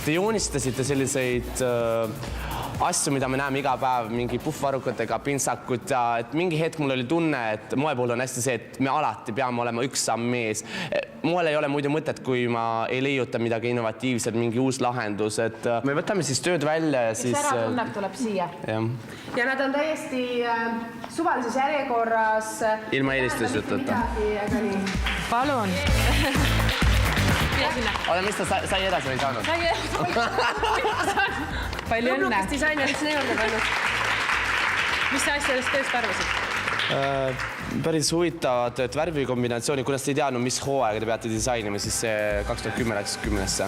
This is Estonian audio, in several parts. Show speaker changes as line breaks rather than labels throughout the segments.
Te joonistasite selliseid asju, mida me näeme iga päev, mingi puhvarukatega, pintsakud ja et mingi hetk mul oli tunne, et moe puhul on hästi see, et me alati peame olema üks samm ees. Moel ei ole muidu mõtet, kui ma ei leiuta midagi innovatiivset, mingi uus lahendus, et me võtame siis tööd välja ja siis...
Eks ära tunneb tuleb siia.
Ja
nad on täiesti suvalises järjekorras.
Ilma eelistusjutata.
Palun.
Ole, mis ta sai edasi või saanud?
Sai edasi. Palju õnne. Lukast disainerit sinna juurde pannud. Mis sa asjadest tööst arvasid?
Päris huvitavat värvikombinatsiooni, kuna te ei teadnud, mis hooaega te peate disainima, siis see 2010 läks 10-sse.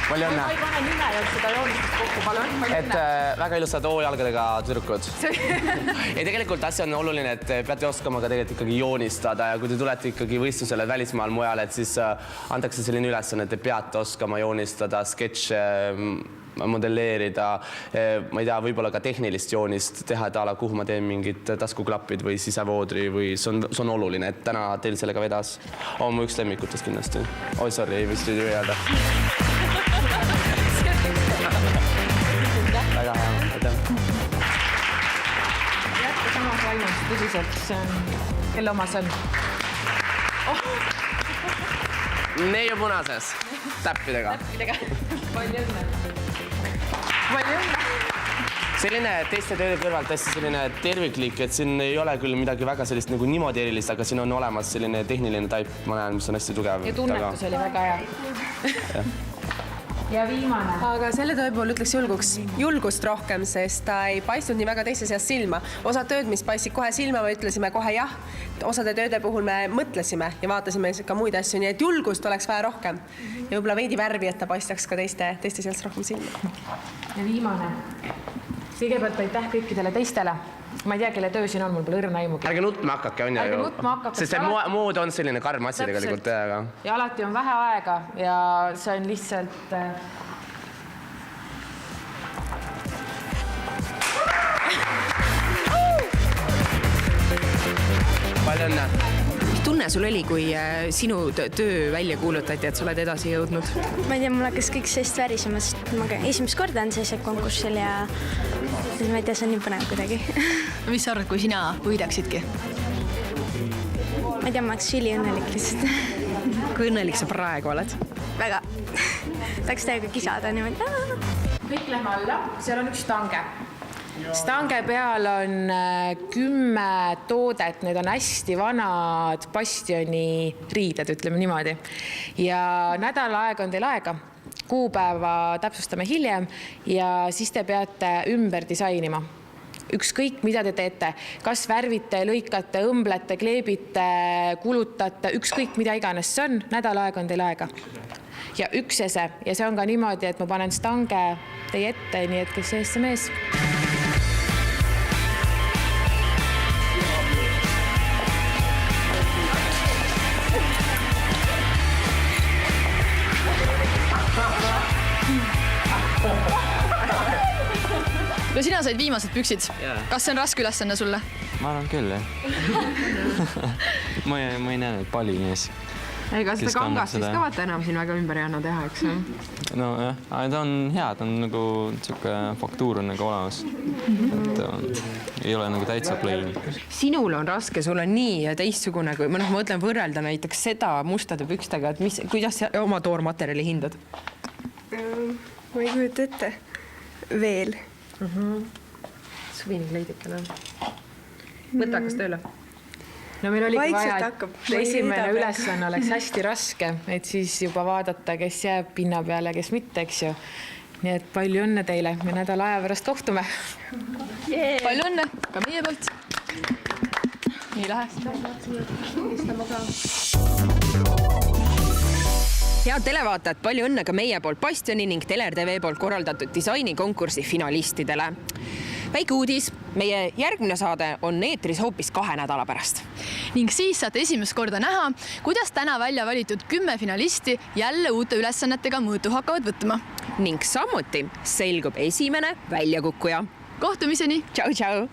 Palju õnne. Ma ei pane nime ja seda joonistust kokku, palun. Et väga ilusad O-jalgadega tüdrukud. Ja tegelikult asja on oluline, et peate oskama ka tegelikult ikkagi joonistada ja kui te tulete ikkagi võistlusele välismaal mujal, et siis antakse selline ülesanne, et te peate oskama joonistada, sketše, modelleerida, ma ei tea, võib-olla ka tehnilist joonist teha, et ala, kuhu ma teen mingid taskuklappid või sisevoodri või see on oluline, et täna teil sellega vedas. Mu üks lemmikutest kindlasti. Oi, sorry, ei võist ju öelda. Väga hea, aitäh.
Jätke samas vaimus, tõsiselt, see on, kelle oma see on?
Neiu punases, täppidega.
Palju õnne. Palju õnne.
Selline teiste tööde kõrvalt hästi selline terviklik, et siin ei ole küll midagi väga sellist nagu niimoodi erilist, aga siin on olemas selline tehniline taip, ma näen, mis on hästi tugev.
Ja tunnetus oli väga hea. Ja viimane.
Aga selle töö puhul ütleks julgust rohkem, sest ta ei paistnud nii väga teiste seast silma. Osa tööd, mis paistsid kohe silma, me ütlesime kohe jah. Osade tööde puhul me mõtlesime ja vaatasime ka muid asju, nii et julgust oleks vaja rohkem. Ja võib-olla veidi värvi, et ta paistaks ka teiste seast rohkem silma.
Ja viimane. Kõigepealt aitäh kõikidele teistele. Ma ei tea, kelle töö siin on, mul pole õrna aimugi.
Ärge nutma hakake, on ju.
Ärge nutma hakake.
Sest see mood on selline karm asi tegelikult.
Ja alati on vähe aega ja see on lihtsalt...
Palju õnne.
Mis tunne sul oli, kui sinu töö välja kuulutati, et sa oled edasi jõudnud?
Ma ei tea, mul hakkas kõik seest värisema, sest ma esimest korda on see konkursil ja ma ei tea, see on nii põnev kuidagi.
Mis sa arvad, kui sina võidaksidki?
Ma ei tea, ma oleks üliõnnelik lihtsalt.
Kui õnnelik sa praegu oled?
Väga. Tahaks täiega kisada niimoodi.
Kõik lähme alla, seal on üks stange. Stange peal on 10 toodet, need on hästi vanad bastioni riided, ütleme niimoodi. Ja nädala aega on teil aega. Kuupäeva täpsustame hiljem ja siis te peate ümber disainima. Ükskõik, mida te teete. Kas värvite, lõikate, õmblete, kleebite, kulutate, ükskõik, mida iganes see on, nädala aega on teil aega. Ja üksese. Ja see on ka niimoodi, et ma panen stange teie ette, nii et kes ees see mees.
No sina said viimased püksid. Kas see on raske ülesanne sulle?
Ma arvan küll, jah. Ma ei näe neid palini ees.
Ega seda kangast siis ka vaata enam siin väga ümber ei anna teha, eks?
No jah, ta on hea, ta on nagu faktuur on nagu olemas. Et ei ole nagu täitsa plain.
Sinul on raske, sul on nii teistsugune, kui ma mõtlen võrrelda näiteks seda mustade pükstega, et kuidas sa oma toormaterjali hindad?
Ma ei kujuta ette. Veel.
Suvini kleidikene. Võta hakkas tööle. No meil oligi vaja, et esimene ülesanne oleks hästi raske, et siis juba vaadata, kes jääb pinna peale, kes mitte, eks ju. Nii et palju õnne teile, me nädala aja pärast kohtume.
Palju õnne, ka meie poolt. Nii lähe.
Head televaatajad, palju õnne ka meie poolt Bastioni ning Teler TV poolt korraldatud disainikonkursi finalistidele. Väike uudis, meie järgmine saade on eetris hoopis 2 nädala pärast.
Ning siis saate esimest korda näha, kuidas täna välja valitud 10 finalisti jälle uute ülesannetega mõõtu hakkavad võtma.
Ning samuti selgub esimene väljakukkuja.
Kohtumiseni!
Tšau, tšau!